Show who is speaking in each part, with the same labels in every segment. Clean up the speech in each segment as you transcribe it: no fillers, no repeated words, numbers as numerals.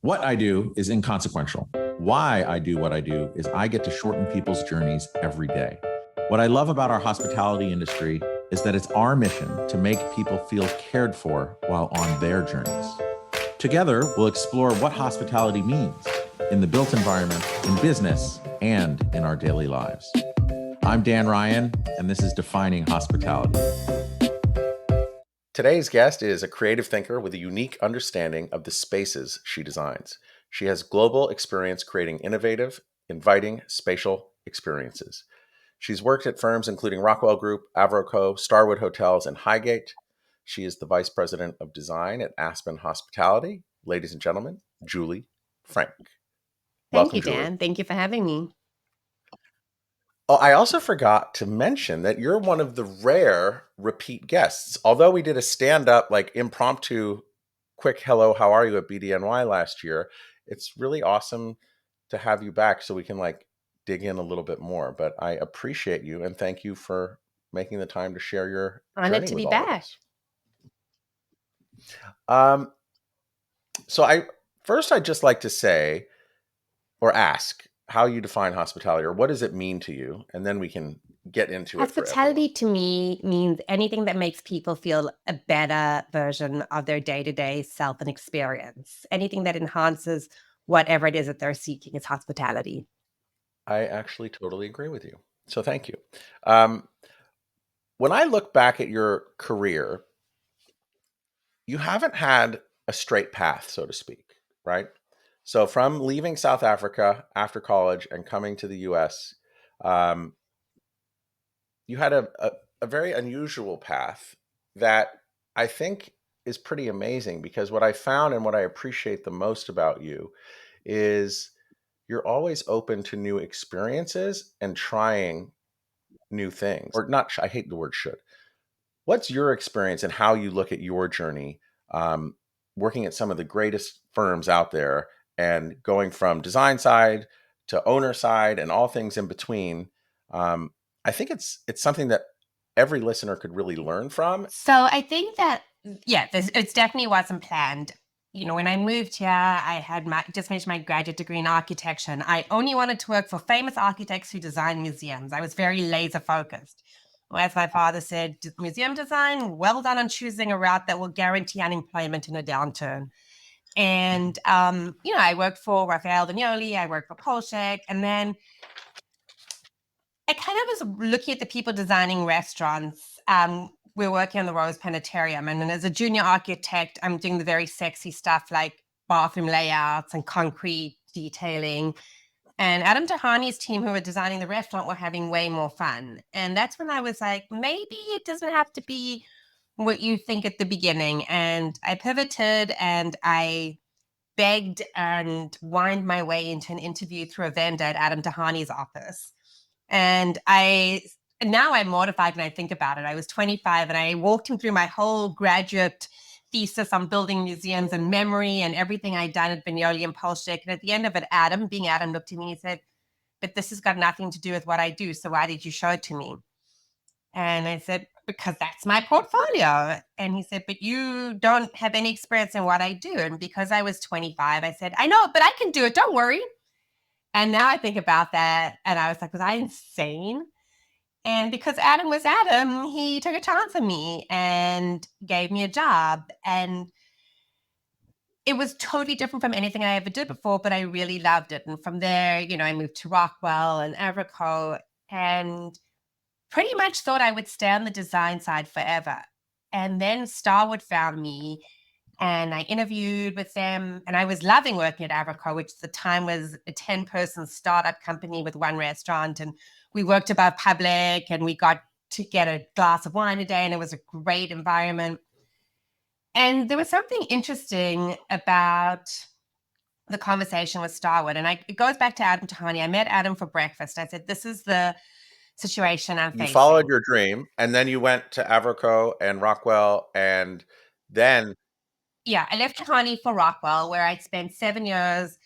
Speaker 1: What I do is inconsequential. Why I do what I do is I get to shorten people's journeys every day. What I love about our hospitality industry is that it's our mission to make people feel cared for while on their journeys. Together, we'll explore what hospitality means in the built environment, in business, and in our daily lives. I'm Dan Ryan, and this is Defining Hospitality. Today's guest is a creative thinker with a unique understanding of the spaces she designs. She has global experience creating innovative, inviting spatial experiences. She's worked at firms including Rockwell Group, Avroko, Starwood Hotels, and Highgate. She is the Vice President of Design at Aspen Hospitality. Ladies and gentlemen, Julie Frank.
Speaker 2: Thank you,
Speaker 1: Julie.
Speaker 2: Dan. Thank you for having me.
Speaker 1: Oh, I also forgot to mention that you're one of the rare repeat guests. Although we did a stand-up, impromptu, quick hello, how are you at BDNY last year, it's really awesome to have you back so we can dig in a little bit more. But I appreciate you and thank you for making the time to share your
Speaker 2: Honored
Speaker 1: journey
Speaker 2: to
Speaker 1: with
Speaker 2: be
Speaker 1: all
Speaker 2: back.
Speaker 1: of us. So I'd just like to say or ask how you define hospitality, or what does it mean to you? And then we can get into it.
Speaker 2: Hospitality to me means anything that makes people feel a better version of their day-to-day self and experience. Anything that enhances whatever it is that they're seeking is hospitality.
Speaker 1: I actually totally agree with you. So thank you. When I look back at your career, you haven't had a straight path, so to speak, right? So from leaving South Africa after college and coming to the US, you had a very unusual path that I think is pretty amazing, because what I found and what I appreciate the most about you is you're always open to new experiences and trying new things. Or not, I hate the word should. What's your experience and how you look at your journey working at some of the greatest firms out there and going from design side to owner side and all things in between? I think it's something that every listener could really learn from.
Speaker 2: So I think that, it definitely wasn't planned. You know, when I moved here, I had just finished my graduate degree in architecture, and I only wanted to work for famous architects who design museums. I was very laser focused. As my father said, museum design, well done on choosing a route that will guarantee unemployment in a downturn. And, I worked for Rafael Viñoly, I worked for Polshek, and then I kind of was looking at the people designing restaurants. We're working on the Rose Planetarium, and then as a junior architect, I'm doing the very sexy stuff like bathroom layouts and concrete detailing. And Adam Tihany's team, who were designing the restaurant, were having way more fun. And that's when I was like, maybe it doesn't have to be what you think at the beginning. And I pivoted and I begged and whined my way into an interview through a vendor at Adam Tihany's office. And now I'm mortified when I think about it. I was 25 and I walked him through my whole graduate thesis on building museums and memory and everything I'd done at Viñoly and Polshek. And at the end of it, Adam looked at me and he said, "But this has got nothing to do with what I do. So why did you show it to me?" And I said, "Because that's my portfolio." And he said, "But you don't have any experience in what I do." And because I was 25, I said, "I know, but I can do it. Don't worry." And now I think about that and I was like, was I insane? And because Adam was Adam, he took a chance on me and gave me a job. And it was totally different from anything I ever did before, but I really loved it. And from there, I moved to Rockwell and Avroko and pretty much thought I would stay on the design side forever. And then Starwood found me and I interviewed with them, and I was loving working at Avroko, which at the time was a 10-person startup company with one restaurant. And we worked above public and we got to get a glass of wine a day, and it was a great environment. And there was something interesting about the conversation with Starwood. And it goes back to Adam Tihany. I met Adam for breakfast. I said, "This is the situation I'm facing."
Speaker 1: You followed your dream, and then you went to Avroko and Rockwell, and then...
Speaker 2: Yeah, I left Tihany for Rockwell, where I'd spent 7 years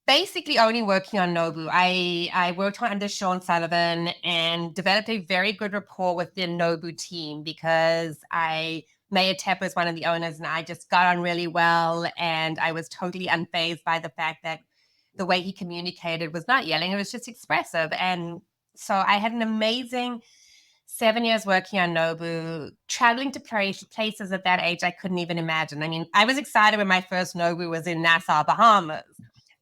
Speaker 2: basically only working on Nobu. I worked under Shawn Sullivan and developed a very good rapport with the Nobu team because I Mayor Tepper is one of the owners, and I just got on really well. And I was totally unfazed by the fact that the way he communicated was not yelling, it was just expressive. And so I had an amazing 7 years working on Nobu, traveling to places at that age I couldn't even imagine. I mean, I was excited when my first Nobu was in Nassau, Bahamas.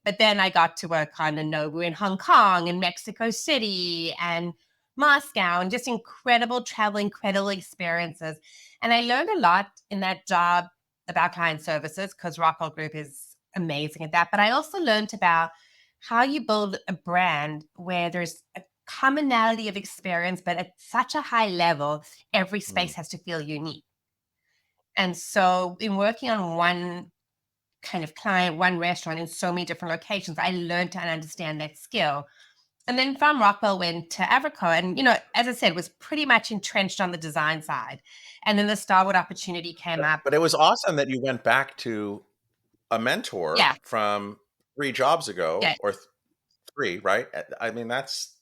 Speaker 2: But then I got to work on a Nobu in Hong Kong and Mexico City and Moscow, and just incredible travel, incredible experiences. And I learned a lot in that job about client services, because Rockwell Group is amazing at that. But I also learned about how you build a brand where there's a commonality of experience, but at such a high level, every space has to feel unique. And so in working on one kind of client, one restaurant in so many different locations, I learned to understand that skill. And then from Rockwell went to Avroko, and as I said, was pretty much entrenched on the design side. And then the Starwood opportunity came up.
Speaker 1: But it was awesome that you went back to a mentor
Speaker 2: Yeah,
Speaker 1: from 3 jobs ago,
Speaker 2: yeah.
Speaker 1: or 3, right? I mean, that's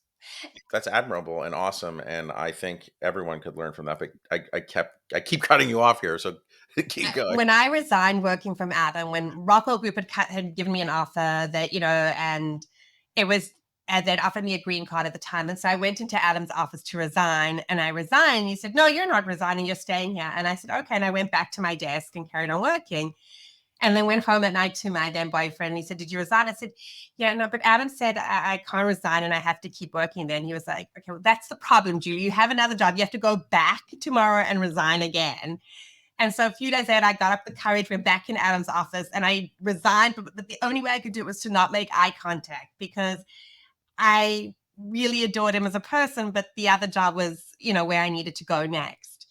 Speaker 1: admirable and awesome, and I think everyone could learn from that. But I keep cutting you off here, so keep going.
Speaker 2: When I resigned working from Adam, when Rockwell Group had given me an offer that, and it was, they'd offered me a green card at the time. And so I went into Adam's office to resign, and I resigned. And he said, "No, you're not resigning, you're staying here." And I said, "Okay." And I went back to my desk and carried on working. And then went home at night to my then boyfriend. And he said, "Did you resign?" I said, "Yeah, no, but Adam said I can't resign and I have to keep working." Then he was like, "Okay, well, that's the problem, Julie. You have another job. You have to go back tomorrow and resign again." And so a few days later, I got up the courage, went back in Adam's office, and I resigned. But the only way I could do it was to not make eye contact, because I really adored him as a person, but the other job was, where I needed to go next.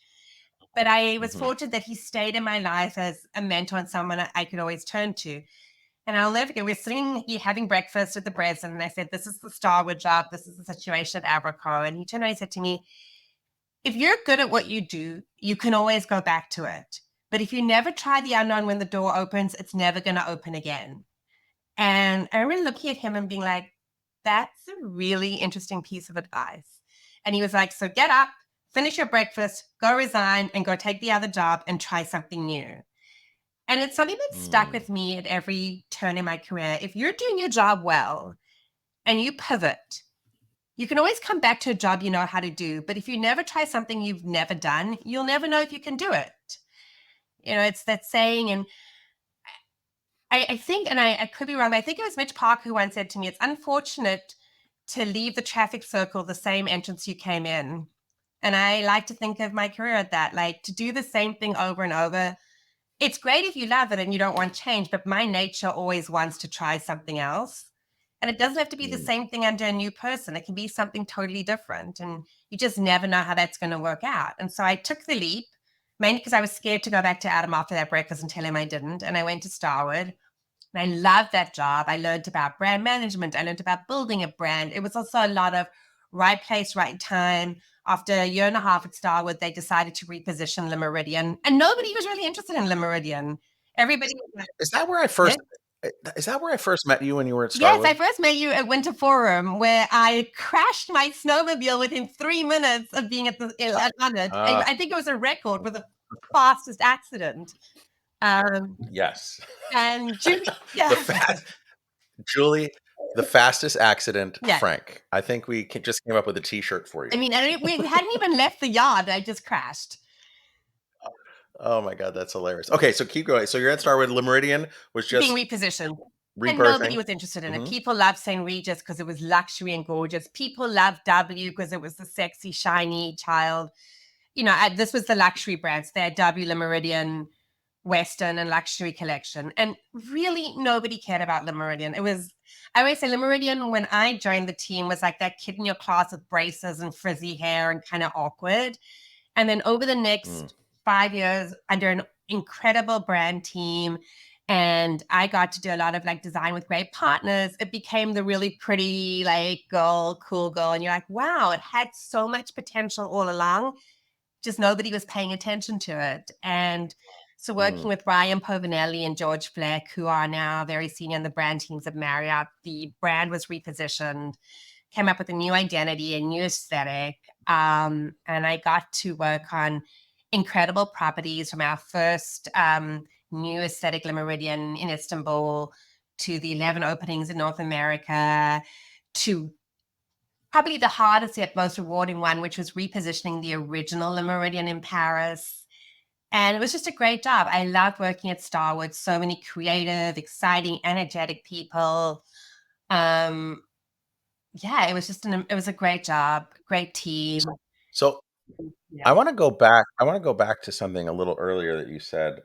Speaker 2: But I was
Speaker 1: Mhm.
Speaker 2: fortunate that he stayed in my life as a mentor and someone I could always turn to. And I'll never forget, we're sitting here having breakfast with the president, and I said, "This is the Starwood job. This is the situation at Avroko." And he turned around and said to me, "If you're good at what you do, you can always go back to it. But if you never try the unknown when the door opens, it's never going to open again." And I remember looking at him and being like, "That's a really interesting piece of advice." And he was like, "So get up, finish your breakfast, go resign, and go take the other job and try something new." And it's something that stuck
Speaker 1: Mm.
Speaker 2: with me at every turn in my career. If you're doing your job well and you pivot, you can always come back to a job you know how to do. But if you never try something you've never done, you'll never know if you can do it. It's that saying. And I think, and I could be wrong, but I think it was Mitch Park who once said to me, "It's unfortunate to leave the traffic circle the same entrance you came in." And I like to think of my career at that, like to do the same thing over and over. It's great if you love it and you don't want change, but my nature always wants to try something else. And it doesn't have to be the
Speaker 1: Mm.
Speaker 2: same thing under a new person. It can be something totally different. And you just never know how that's going to work out. And so I took the leap, mainly because I was scared to go back to Adam after that breakfast and tell him I didn't. And I went to Starwood. And I loved that job. I learned about brand management. I learned about building a brand. It was also a lot of right place, right time. After a year and a half at Starwood, they decided to reposition Le Meridian, and nobody was really interested in Le Meridian. Everybody was like,
Speaker 1: Is that where I
Speaker 2: "Yeah."
Speaker 1: first is that where I first met you when you were at
Speaker 2: Yes, I
Speaker 1: Starwood?
Speaker 2: first met you at Winter Forum, where I crashed my snowmobile within 3 minutes of being on it.
Speaker 1: Uh,
Speaker 2: I think it was a record with the fastest accident. Um,
Speaker 1: yes.
Speaker 2: and Julie,
Speaker 1: The
Speaker 2: yeah,
Speaker 1: fast Julie, the fastest accident,
Speaker 2: yeah.
Speaker 1: Frank. I think we just came up with a T-shirt for
Speaker 2: I
Speaker 1: you.
Speaker 2: mean, we hadn't even left the yard. I just crashed.
Speaker 1: Oh my god, that's hilarious. Okay, so keep going. So you're at Starwood. Le Meridian was
Speaker 2: Being
Speaker 1: just
Speaker 2: repositioned. And nobody
Speaker 1: rebirthing.
Speaker 2: was interested in it.
Speaker 1: Mhm.
Speaker 2: People loved St. Regis because it was luxury and gorgeous. People loved W because it was the sexy, shiny child. This was the luxury brands. They had W, Le Meridian, Western, and Luxury Collection. And really, nobody cared about Le Meridian. I always say Le Meridian, when I joined the team, was like that kid in your class with braces and frizzy hair and kind of awkward. And then over the
Speaker 1: Mm.
Speaker 2: next 5 years, under an incredible brand team, and I got to do a lot of like design with great partners, it became the really pretty, like girl, cool girl. And you're like, wow, it had so much potential all along. Just nobody was paying attention to it. And so
Speaker 1: Mm.
Speaker 2: working with Ryan Povinelli and George Fleck, who are now very senior in the brand teams of Marriott, the brand was repositioned, came up with a new identity, a new aesthetic. And I got to work on incredible properties from our first new aesthetic Meridian in Istanbul to the 11 openings in North America to probably the hardest yet most rewarding one, which was repositioning the original Meridian in Paris. And it was just a great job. I loved working at Starwood. So many creative, exciting, energetic people. Yeah, it was just it was a great job, great team.
Speaker 1: So
Speaker 2: Yeah.
Speaker 1: I want to go back. I want to go back to something a little earlier that you said.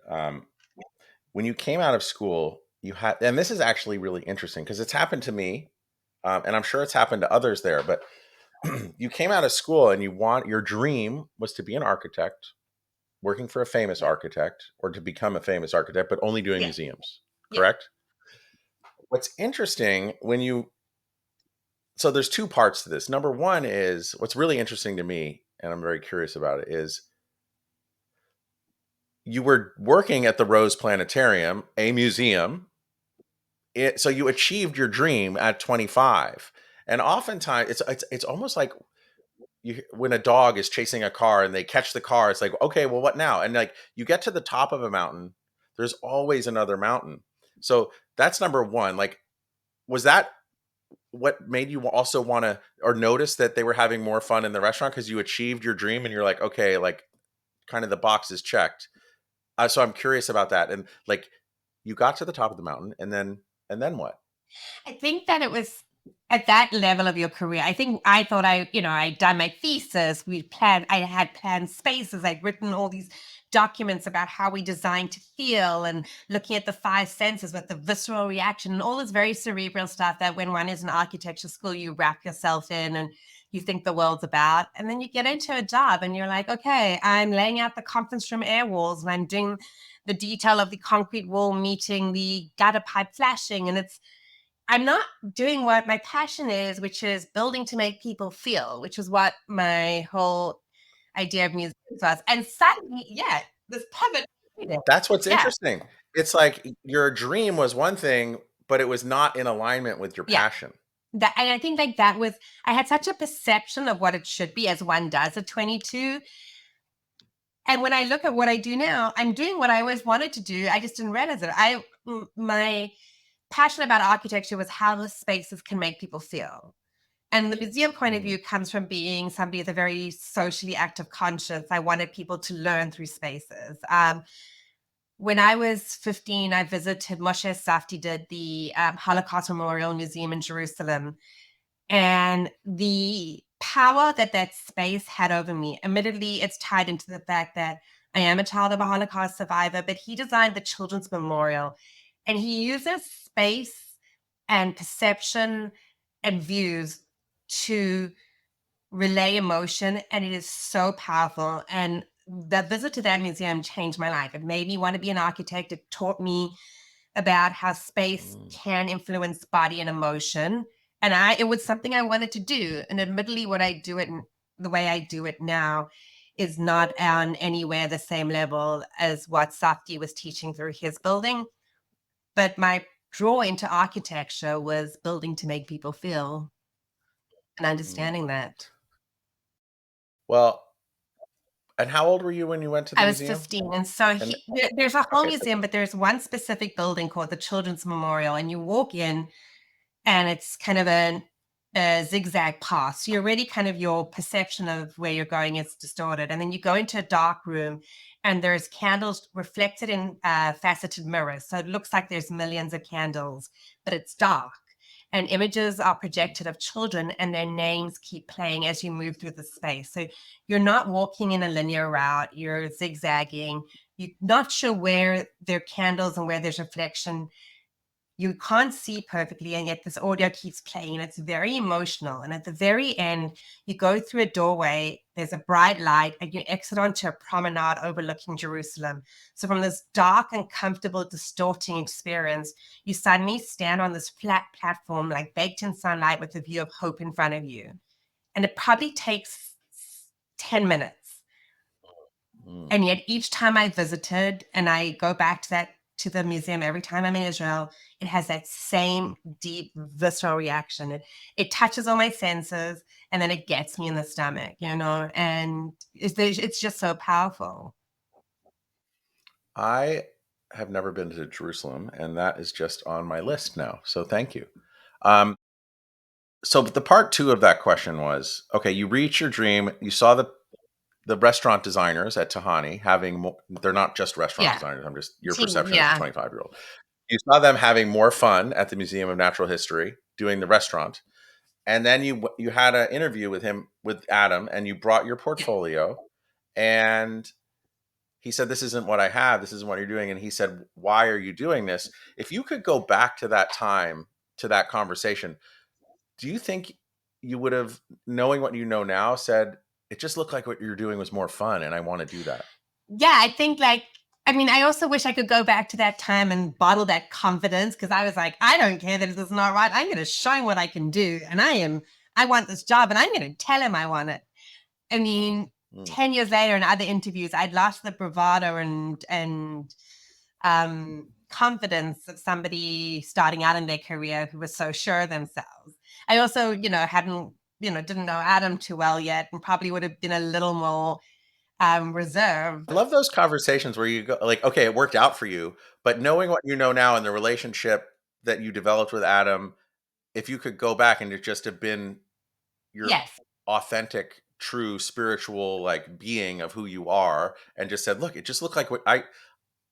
Speaker 1: When you came out of school, you had, and this is actually really interesting because it's happened to me, and I'm sure it's happened to others there. But you came out of school and your dream was to be an architect, working for a famous architect, or to become a famous architect, but only doing
Speaker 2: Yeah.
Speaker 1: museums.
Speaker 2: Yeah.
Speaker 1: Correct? What's interesting so there's two parts to this. Number one is what's really interesting to me, and I'm very curious about it, is you were working at the Rose Planetarium, a museum. So you achieved your dream at 25. And oftentimes it's almost like when a dog is chasing a car and they catch the car, it's like, okay, well, what now? And like you get to the top of a mountain, there's always another mountain. So that's number one. Like, was that what made you also want to or notice that they were having more fun in the restaurant because you achieved your dream and you're like, okay, like kind of the box is checked. So I'm curious about that. And like, you got to the top of the mountain, and then what?
Speaker 2: I think that it was at that level of your career. I think I thought I'd done my thesis. I had planned spaces. I'd written all these documents about how we design to feel and looking at the five senses with the visceral reaction and all this very cerebral stuff that when one is in architecture school, you wrap yourself in and you think the world's about. And then you get into a job and you're like, okay, I'm laying out the conference room air walls and I'm doing the detail of the concrete wall meeting the gutter pipe flashing. And I'm not doing what my passion is, which is building to make people feel, which is what my whole idea of music was. And suddenly, yeah, this pivot.
Speaker 1: That's what's
Speaker 2: Yeah,
Speaker 1: interesting. It's like your dream was one thing, but it was not in alignment with your
Speaker 2: yeah.
Speaker 1: passion.
Speaker 2: And I think like that was, I had such a perception of what it should be as one does at 22. And when I look at what I do now, I'm doing what I always wanted to do. I just didn't realize it. My passion about architecture was how the spaces can make people feel. And the museum point of
Speaker 1: Mm,
Speaker 2: view comes from being somebody with a very socially active conscience. I wanted people to learn through spaces. When I was 15, I visited Moshe Safdie did the Holocaust Memorial Museum in Jerusalem. And the power that that space had over me, admittedly, it's tied into the fact that I am a child of a Holocaust survivor, but he designed the Children's Memorial. And he uses space and perception and views to relay emotion, and it is so powerful. And the visit to that museum changed my life. It made me want to be an architect. It taught me about how space
Speaker 1: mm,
Speaker 2: can influence body and emotion. And it was something I wanted to do. And admittedly, what I do it the way I do it now is not on anywhere the same level as what Safdie was teaching through his building. But my draw into architecture was building to make people feel and
Speaker 1: mm.
Speaker 2: understanding that.
Speaker 1: Well, and how old were you when you went to the
Speaker 2: I was
Speaker 1: museum?
Speaker 2: 15. And so
Speaker 1: And
Speaker 2: there's a whole
Speaker 1: okay, so
Speaker 2: museum, but there's one specific building called the Children's Memorial. And you walk in and it's kind of a zigzag path. So you're already kind of your perception of where you're going is distorted. And then you go into a dark room and there's candles reflected in faceted mirrors. So it looks like there's millions of candles, but it's dark. And images are projected of children and their names keep playing as you move through the space. So you're not walking in a linear route, you're zigzagging. You're not sure where there are candles and where there's reflection. You can't see perfectly, and yet this audio keeps playing. It's very emotional. And at the very end, you go through a doorway, there's a bright light, and you exit onto a promenade overlooking Jerusalem. So, from this dark and comfortable, distorting experience, you suddenly stand on this flat platform, like baked in sunlight, with a view of hope in front of you. And it probably takes 10 minutes.
Speaker 1: mm,
Speaker 2: And yet each time I visited, and I go back to the museum every time I'm in Israel, it has that same deep visceral reaction. It touches all my senses and then it gets me in the stomach, and it's just so powerful.
Speaker 1: I have never been to Jerusalem, and that is just on my list now. So thank you. Um, so the part two of that question was, okay, you reach your dream. You saw the restaurant designers at Tihany having more, they're not just restaurant
Speaker 2: Yeah.
Speaker 1: designers. I'm just your
Speaker 2: Team,
Speaker 1: perception as a
Speaker 2: yeah.
Speaker 1: 25-year-old. You saw them having more fun at the Museum of Natural History doing the restaurant, and then you had an interview with him with Adam, and you brought your
Speaker 2: Yeah.
Speaker 1: portfolio, and he said, "This isn't what I have. This isn't what you're doing." And he said, "Why are you doing this?" If you could go back to that time, to that conversation, do you think you would have, knowing what you know now, said, "It just looked like what you're doing was more fun, and I want to do that"?
Speaker 2: Yeah, I think like I mean, I also wish I could go back to that time and bottle that confidence because I was like, I don't care that this is not right. I'm going to show him what I can do, and I want this job, and I'm going to tell him I want it. I mean,
Speaker 1: Mm.
Speaker 2: 10 years later, in other interviews, I'd lost the bravado and confidence of somebody starting out in their career who was so sure of themselves. I also, hadn't, didn't know Adam too well yet, and probably would have been a little more reserved.
Speaker 1: I love those conversations where you go like, okay, it worked out for you, but knowing what you know now and the relationship that you developed with Adam, if you could go back and it just have been your
Speaker 2: Yes.
Speaker 1: authentic, true spiritual like being of who you are, and just said, "Look, it just looked like what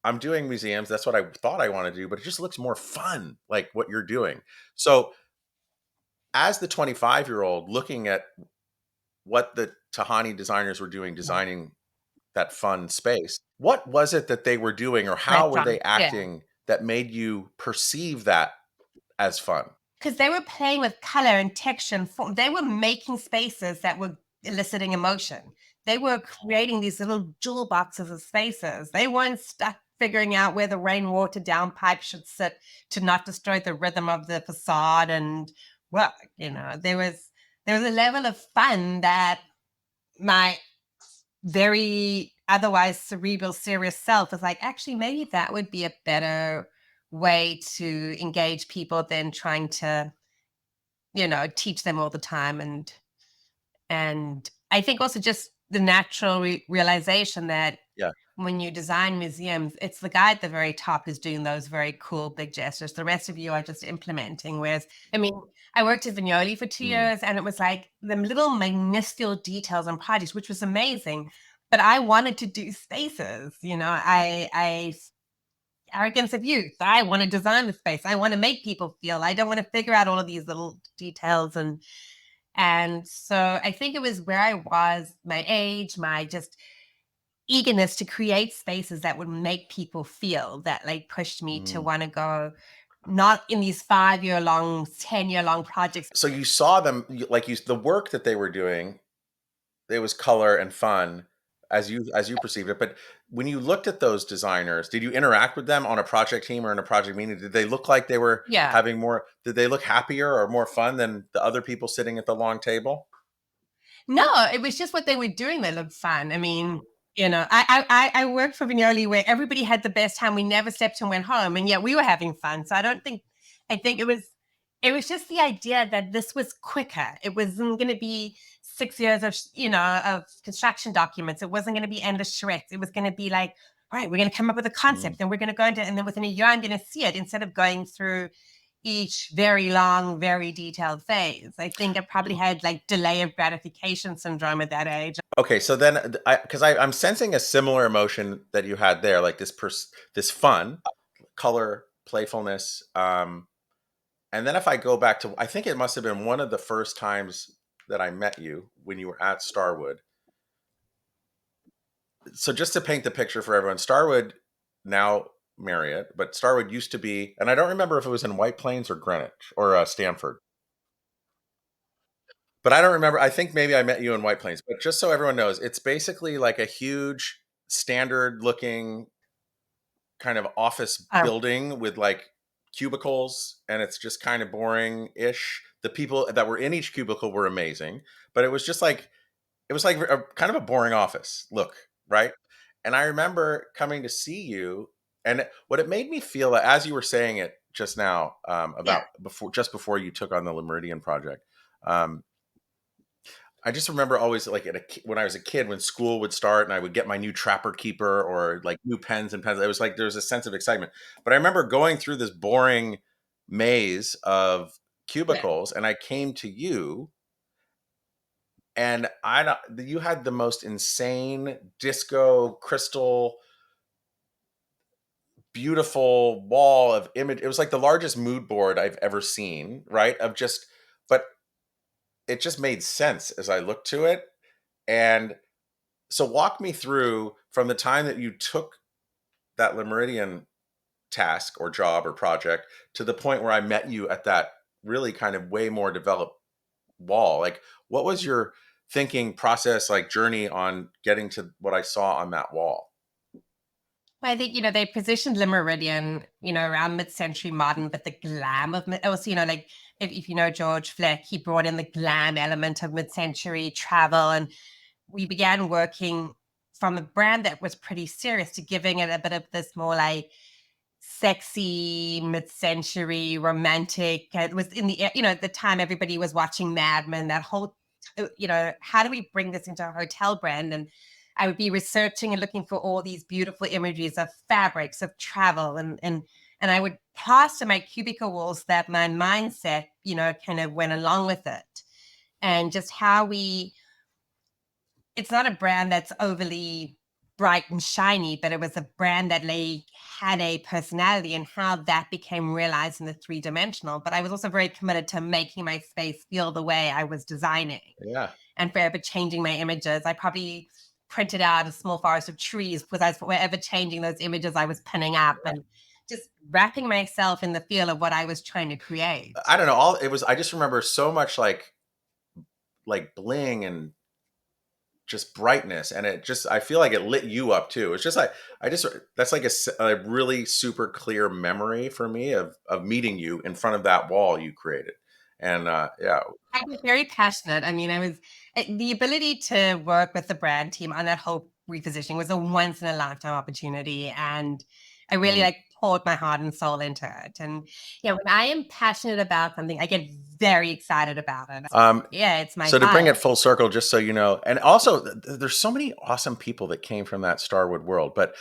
Speaker 1: I'm doing museums. That's what I thought I want to do, but it just looks more fun, like what you're doing." So, as the 25-year-old looking at what the Tihany designers were doing, designing that fun space, what was it that they were doing, or how were they
Speaker 2: Restaurant. Yeah.
Speaker 1: acting that made you perceive that as fun?
Speaker 2: Because they were playing with color and texture and form. They were making spaces that were eliciting emotion. They were creating these little jewel boxes of spaces. They weren't stuck figuring out where the rainwater downpipe should sit to not destroy the rhythm of the facade. And well, there was a level of fun that my very otherwise cerebral, serious self was like, actually, maybe that would be a better way to engage people than trying to teach them all the time. And I think also just the natural realization that
Speaker 1: Yeah.
Speaker 2: when you design museums, it's the guy at the very top who's doing those very cool big gestures. The rest of you are just implementing. Whereas, I mean, I worked at Viñoly for two
Speaker 1: Mm.
Speaker 2: years, and it was like the little minuscule details and projects, which was amazing. But I wanted to do spaces. I arrogance of youth. I want to design the space. I want to make people feel. I don't want to figure out all of these little details. And so I think it was where I was, my age, my just eagerness to create spaces that would make people feel, that like pushed me to
Speaker 1: Mm.
Speaker 2: want to go not in these 5 year long, 10 year long projects.
Speaker 1: So you saw them, like, the work that they were doing, it was color and fun as you perceived it. But when you looked at those designers, did you interact with them on a project team or in a project meeting? Did they look like they were
Speaker 2: Yeah.
Speaker 1: having more? Did they look happier or more fun than the other people sitting at the long table?
Speaker 2: No, it was just what they were doing that looked fun. I mean, I worked for Vignoli where everybody had the best time. We never slept and went home, and yet we were having fun. So I think it was just the idea that this was quicker. It wasn't going to be 6 years of of construction documents. It wasn't going to be endless charrettes. It was going to be like, all right, we're going to come up with a
Speaker 1: Mm.
Speaker 2: concept, and we're going to go into, and then within a year, I'm going to see it instead of going through each very long, very detailed phase. I think I probably had like delay of gratification syndrome at that age.
Speaker 1: Okay, so then because I'm sensing a similar emotion that you had there, like this fun, color, playfulness. And then if I go back to, I think it must have been one of the first times that I met you when you were at Starwood. So just to paint the picture for everyone, Starwood, now Marriott, but Starwood used to be, and I don't remember if it was in White Plains or Greenwich or Stanford, but I don't remember. I think maybe I met you in White Plains, but just so everyone knows, it's basically like a huge standard looking kind of office
Speaker 2: Oh,
Speaker 1: building with like cubicles, and it's just kind of boring ish. The people that were in each cubicle were amazing, but it was like a kind of a boring office look, right? And I remember coming to see you, and what it made me feel, as you were saying it just now,
Speaker 2: yeah.
Speaker 1: about before, just before you took on the Meridian project, um, I just remember always like when I was a kid, when school would start and I would get my new Trapper Keeper or like new pens and pens. It was like there was a sense of excitement. But I remember going through this boring maze of
Speaker 2: Yeah.
Speaker 1: cubicles, and I came to you, and I don't, you had the most insane disco crystal beautiful wall of image. It was like the largest mood board I've ever seen, right? Of just, but it just made sense as I looked to it. And so walk me through from the time that you took that Meridian task or job or project to the point where I met you at that really kind of way more developed wall. Like, what was your thinking process, like journey on getting to what I saw on that wall?
Speaker 2: Well, I think, they positioned the Meridian, around mid-century modern, but the glam of also, like if you know George Fleck, he brought in the glam element of mid-century travel. And we began working from a brand that was pretty serious to giving it a bit of this more like sexy mid-century romantic. It was in the at the time everybody was watching Mad Men. That whole how do we bring this into a hotel brand? And I would be researching and looking for all these beautiful images of fabrics, of travel, and I would plaster my cubicle walls that my mindset kind of went along with it. And just how we it's not a brand that's overly bright and shiny, but it was a brand that had a personality, and how that became realized in the three-dimensional. But I was also very committed to making my space feel the way I was designing,
Speaker 1: Yeah.
Speaker 2: and forever changing my images. I probably printed out a small forest of trees because I was forever changing those images I was pinning up, and just wrapping myself in the feel of what I was trying to create.
Speaker 1: I don't know. All it was, I just remember so much like bling and just brightness, and it just, I feel like it lit you up too. It's just like, I just, that's like a really super clear memory for me of meeting you in front of that wall you created. And yeah.
Speaker 2: I was very passionate. I mean, the ability to work with the brand team on that whole repositioning was a once in a lifetime opportunity. And I really
Speaker 1: Mhm.
Speaker 2: like poured my heart and soul into it. And yeah, when I am passionate about something, I get very excited about it.
Speaker 1: Um,
Speaker 2: Yeah, it's my
Speaker 1: so to bring it
Speaker 2: fire.
Speaker 1: full circle, just so you know, and also there's so many awesome people that came from that Starwood world. But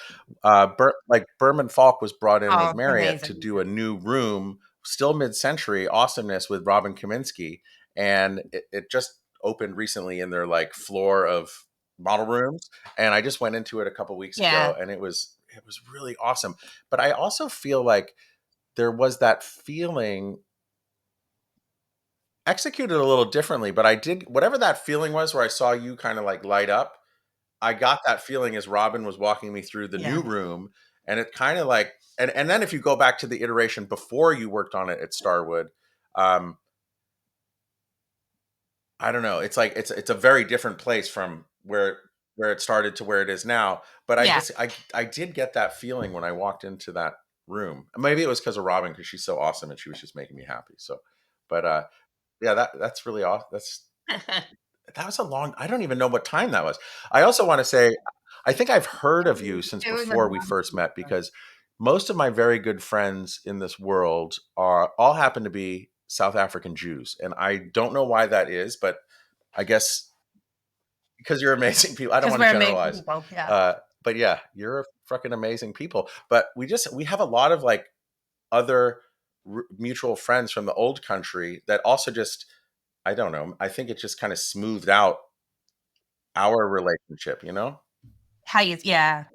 Speaker 1: like Berman Falk was brought in with
Speaker 2: Oh,
Speaker 1: Marriott to
Speaker 2: amazing.
Speaker 1: do a new room, still mid-century awesomeness with Robyn Kaminski, and it just opened recently in their like floor of model rooms. And I just went into it a couple weeks
Speaker 2: Yeah.
Speaker 1: ago, and it was really awesome. But I also feel like there was that feeling executed a little differently, but I did whatever that feeling was where I saw you kind of like light up. I got that feeling as Robyn was walking me through the new
Speaker 2: Yeah.
Speaker 1: room, and it kind of like, and then if you go back to the iteration before you worked on it at Starwood, um, I don't know. It's like it's a very different place from where it started to where it is now. But I
Speaker 2: Yeah.
Speaker 1: just I did get that feeling when I walked into that room. Maybe it was because of Robyn, because she's so awesome and she was just making me happy. So, but yeah, that's really awesome. That was a long, I don't even know what time that was. I also want to say, I think I've heard of you since
Speaker 2: It was a
Speaker 1: before we first met, because most of my very good friends in this world are all happen to be South African Jews. And I don't know why that is, but I guess because you're amazing people. I don't
Speaker 2: because
Speaker 1: want to
Speaker 2: we're amazing
Speaker 1: generalize.
Speaker 2: people. Yeah.
Speaker 1: Uh, but yeah, you're fucking amazing people. But we have a lot of like other mutual friends from the old country that also just, I don't know. I think it just kind of smoothed out our relationship, you know?
Speaker 2: How you, yeah.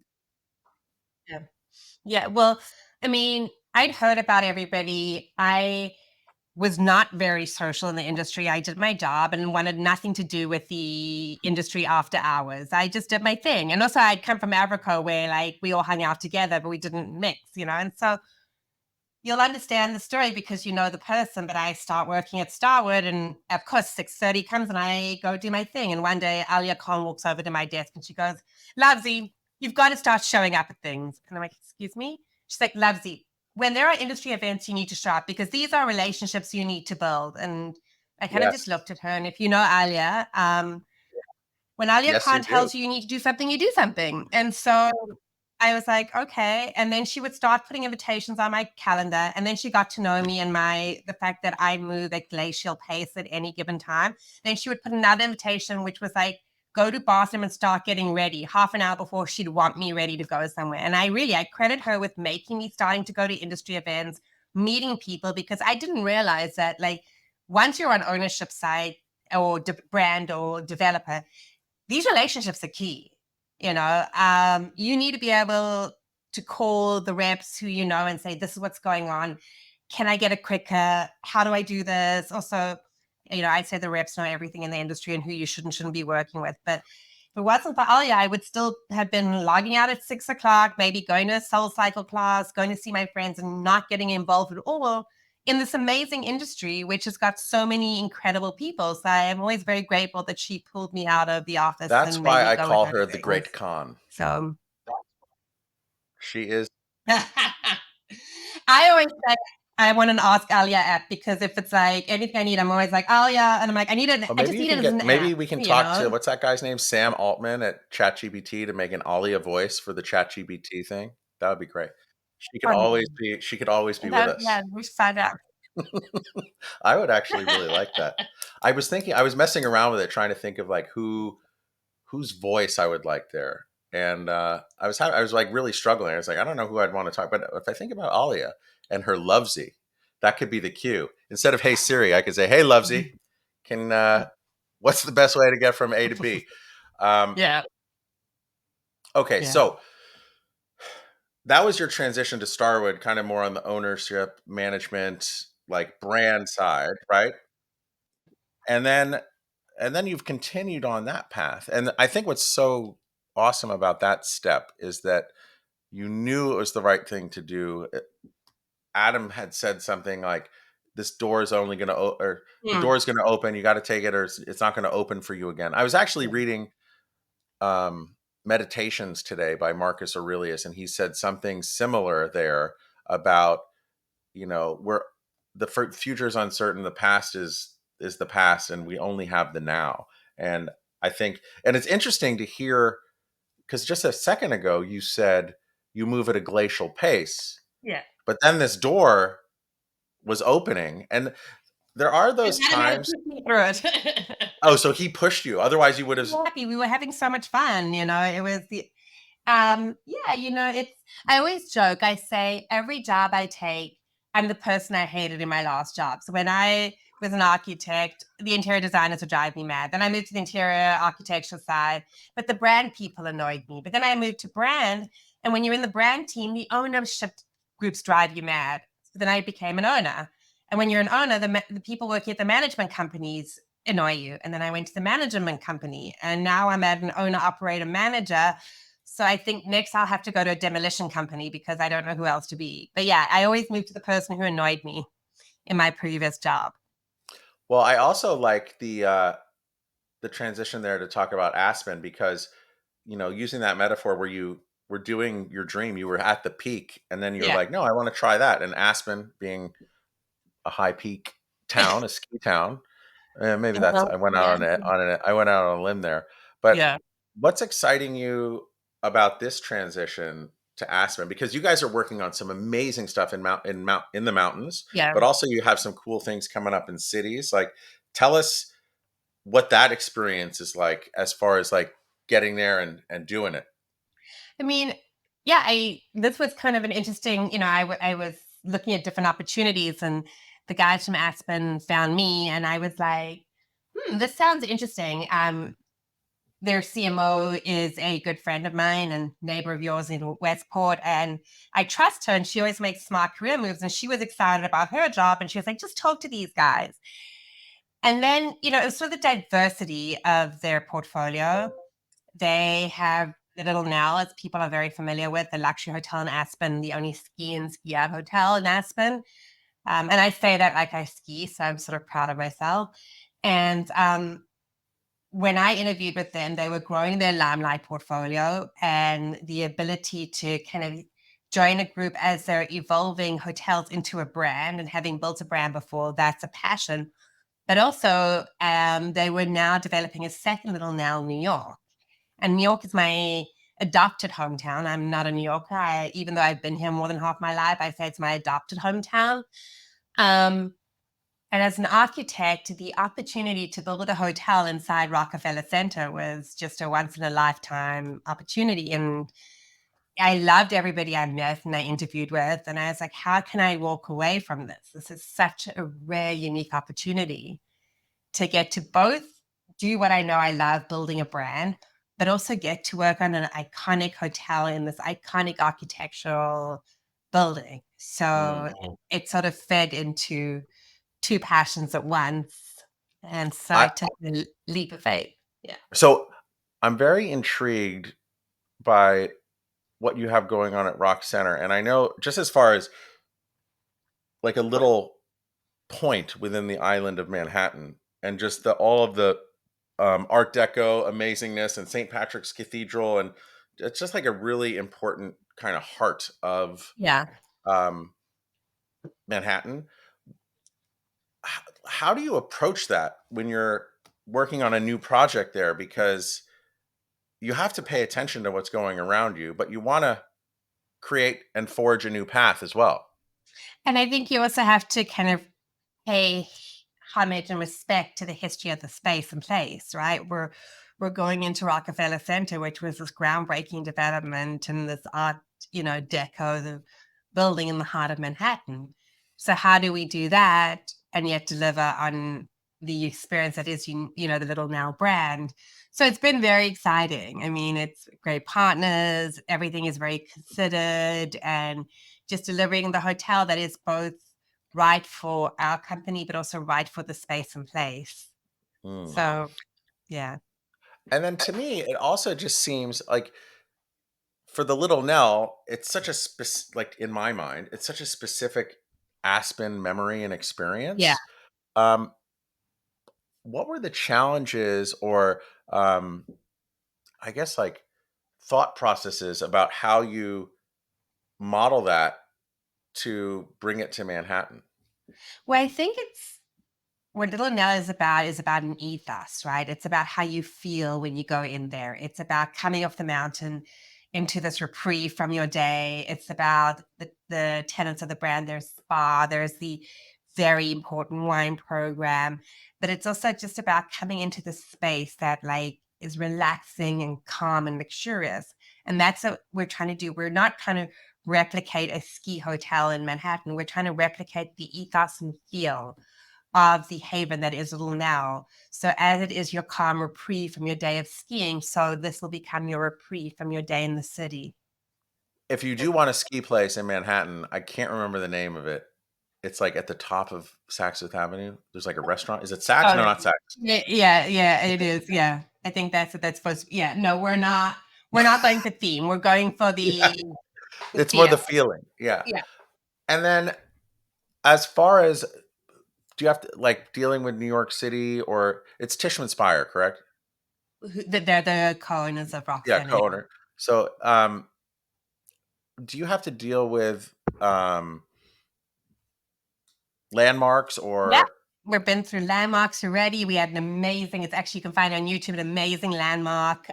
Speaker 2: Yeah. Yeah. Well, I mean, I'd heard about everybody. I was not very social in the industry. I did my job and wanted nothing to do with the industry after hours. I just did my thing. And also I'd come from Avroko where like we all hung out together, but we didn't mix, And so you'll understand the story because you know the person. But I start working at Starwood, and of course 6:30 comes and I go do my thing. And one day Aliya Khan walks over to my desk and she goes, Lavzi, you've got to start showing up at things. And I'm like, excuse me? She's like, Lavzi, when there are industry events, you need to show up because these are relationships you need to build. And I kind of just
Speaker 1: Yes.
Speaker 2: looked at her. And if you know Aliya, when Aliya
Speaker 1: Yes, you
Speaker 2: Khan
Speaker 1: do.
Speaker 2: tells you you need to do something, you do something. And so I was like, okay. And then she would start putting invitations on my calendar. And then she got to know me and the fact that I move at glacial pace at any given time. Then she would put another invitation, which was like, go to bathroom and start getting ready half an hour before she'd want me ready to go somewhere. And I credit her with making me starting to go to industry events, meeting people, because I didn't realize that like once you're on ownership side or brand or developer, these relationships are key. You need to be able to call the reps who you know and say, this is what's going on. Can I get a quicker? How do I do this? Also, I'd say the reps know everything in the industry and who you shouldn't be working with. But if it wasn't for Aliya, I would still have been logging out at 6:00, maybe going to a soul cycle class, going to see my friends and not getting involved at all in this amazing industry, which has got so many incredible people. So I am always very grateful that she pulled me out of the office
Speaker 1: That's
Speaker 2: and made
Speaker 1: why
Speaker 2: me
Speaker 1: I
Speaker 2: go with
Speaker 1: call
Speaker 2: her
Speaker 1: her
Speaker 2: to
Speaker 1: the
Speaker 2: business.
Speaker 1: Great Khan.
Speaker 2: So
Speaker 1: She is.
Speaker 2: I always say I want to ask Aliya app, because if it's like anything I need, I'm always like Aliya, and I'm like,
Speaker 1: Oh,
Speaker 2: I
Speaker 1: maybe
Speaker 2: just
Speaker 1: you
Speaker 2: need it
Speaker 1: can
Speaker 2: as an
Speaker 1: maybe
Speaker 2: app,
Speaker 1: we can talk to, what's that guy's name? Sam Altman at ChatGPT to make an Aliya voice for the ChatGPT thing. That would be great. She could always be with us.
Speaker 2: Yeah, we should find out.
Speaker 1: I would actually really like that. I was messing around with it, trying to think of like whose voice I would like there. And I was like really struggling. I was like, I don't know who I'd want to talk, but if I think about Aliya and her Lovesy, that could be the cue. Instead of "Hey Siri," I could say, "Hey Lovesy, can what's the best way to get from A to B?"
Speaker 2: Yeah.
Speaker 1: Okay,
Speaker 2: Yeah.
Speaker 1: so that was your transition to Starwood, kind of more on the ownership, management, like brand side, right? And then you've continued on that path. And I think what's so awesome about that step is that you knew it was the right thing to do. Adam had said something like, "This door is only going to, or the
Speaker 2: Mm.
Speaker 1: door is going to open. You got to take it, or it's not going to open for you again." I was actually reading Meditations today by Marcus Aurelius, and he said something similar there about, where the future is uncertain, the past is the past, and we only have the now. And I think, and it's interesting to hear, because just a second ago you said you move at a glacial pace,
Speaker 2: Yeah.
Speaker 1: but then this door was opening, and there are
Speaker 2: And
Speaker 1: those
Speaker 2: Adam had to
Speaker 1: times.
Speaker 2: push me through it.
Speaker 1: Oh, so he pushed you, otherwise you would have.
Speaker 2: Happy. We were having so much fun, it was yeah, it's I always joke, I say every job I take, I'm the person I hated in my last job. So when I was an architect, the interior designers would drive me mad. Then I moved to the interior architecture side, but the brand people annoyed me. But then I moved to brand, and when you're in the brand team, the ownership groups drive you mad. So then I became an owner. And when you're an owner, the people working at the management companies annoy you. And then I went to the management company, and now I'm at an owner operator manager. So I think next I'll have to go to a demolition company, because I don't know who else to be. But yeah, I always moved to the person who annoyed me in my previous job.
Speaker 1: Well, I also like the transition there to talk about Aspen, because using that metaphor where you were doing your dream, you were at the peak, and then you're
Speaker 2: Yeah.
Speaker 1: like, no, I want to try that. And Aspen being a high peak town, a ski town, maybe that's, I went out
Speaker 2: Yeah.
Speaker 1: on it I went out on a limb there. But
Speaker 2: Yeah.
Speaker 1: what's exciting you about this transition to Aspen? Because you guys are working on some amazing stuff in the mountains,
Speaker 2: Yeah.
Speaker 1: but also you have some cool things coming up in cities. Like, tell us what that experience is like, as far as like getting there and doing it.
Speaker 2: I mean, yeah, this was kind of an interesting, I was looking at different opportunities, and the guys from Aspen found me, and I was like, this sounds interesting. Their CMO is a good friend of mine and neighbor of yours in Westport. And I trust her, and she always makes smart career moves. And she was excited about her job. And she was like, just talk to these guys. And then, it was sort of the diversity of their portfolio. They have the Little Nell, as people are very familiar with, the luxury hotel in Aspen, the only ski and ski out hotel in Aspen. And I say that like I ski, so I'm sort of proud of myself. And when I interviewed with them, they were growing their Limelight portfolio, and the ability to kind of join a group as they're evolving hotels into a brand, and having built a brand before, that's a passion. But also, they were now developing a second Little Nell, New York. And New York is my adopted hometown. I'm not a New Yorker. Even though I've been here more than half my life, I say it's my adopted hometown. And as an architect, the opportunity to build a hotel inside Rockefeller Center was just a once in a lifetime opportunity. And I loved everybody I met and I interviewed with. And I was like, how can I walk away from this? This is such a rare, unique opportunity to get to both do what I know I love, building a brand, but also get to work on an iconic hotel in this iconic architectural building. So it sort of fed into two passions at once. And so
Speaker 1: I
Speaker 2: I took the leap of faith. Yeah.
Speaker 1: so I'm very intrigued by what you have going on at Rock Center, and I know just as far as like a little point within the island of Manhattan, and just the all of the Art Deco amazingness and St. Patrick's Cathedral, and it's just like a really important kind of heart of
Speaker 2: Yeah.
Speaker 1: um, Manhattan. How do you approach that when you're working on a new project there? Because you have to pay attention to what's going around you, but you want to create and forge a new path as well.
Speaker 2: And I think you also have to kind of pay homage and respect to the history of the space and place, right? We're going into Rockefeller Center, which was this groundbreaking development and this art, deco, the building in the heart of Manhattan. So how do we do that and yet deliver on the experience that is, the Little Now brand? So it's been very exciting. I mean, it's great partners. Everything is very considered and just delivering the hotel that is both right for our company, but also right for the space and place.
Speaker 1: Mm.
Speaker 2: So, yeah.
Speaker 1: And then to me, it also just seems like for the Little Nell, it's such a like in my mind, it's such a specific Aspen memory and
Speaker 2: Yeah.
Speaker 1: experience. Um, what were the challenges or um, I guess like thought processes about how you model that to bring it to Manhattan?
Speaker 2: Well, I think it's what Little Nell is about an ethos, right? It's about how you feel when you go in there. It's about coming off the mountain into this reprieve from your day. It's about the tenets of the brand. There's spa, there's the very important wine program, but it's also just about coming into the space that like is relaxing and calm and luxurious. And that's what we're trying to do. We're not trying to replicate a ski hotel in Manhattan. We're trying to replicate the ethos and feel of the haven that is Little Now. So as it is your calm reprieve from your day of skiing, so this will become your reprieve from your day in the city.
Speaker 1: If you do want a ski place in Manhattan, I can't remember the name of it. It's like at the top of Saks Fifth Avenue. There's like a restaurant. Is it Saks?
Speaker 2: Oh,
Speaker 1: No, not Saks.
Speaker 2: yeah, it is. Yeah. I think that's what that's supposed to, yeah. No, we're not. We're not going for theme. We're going for
Speaker 1: Yeah,
Speaker 2: the
Speaker 1: it's more
Speaker 2: feel.
Speaker 1: the feeling. Yeah.
Speaker 2: Yeah.
Speaker 1: And then as far as do you have to like dealing with New York City or it's Tishman Speyer, correct?
Speaker 2: They're the co-owners of Rock
Speaker 1: Yeah,
Speaker 2: Center.
Speaker 1: co-owner. So, do you have to deal with landmarks
Speaker 2: Yeah.
Speaker 1: or
Speaker 2: We've been through landmarks already. We had an amazing, it's actually, you can find on YouTube, an amazing landmark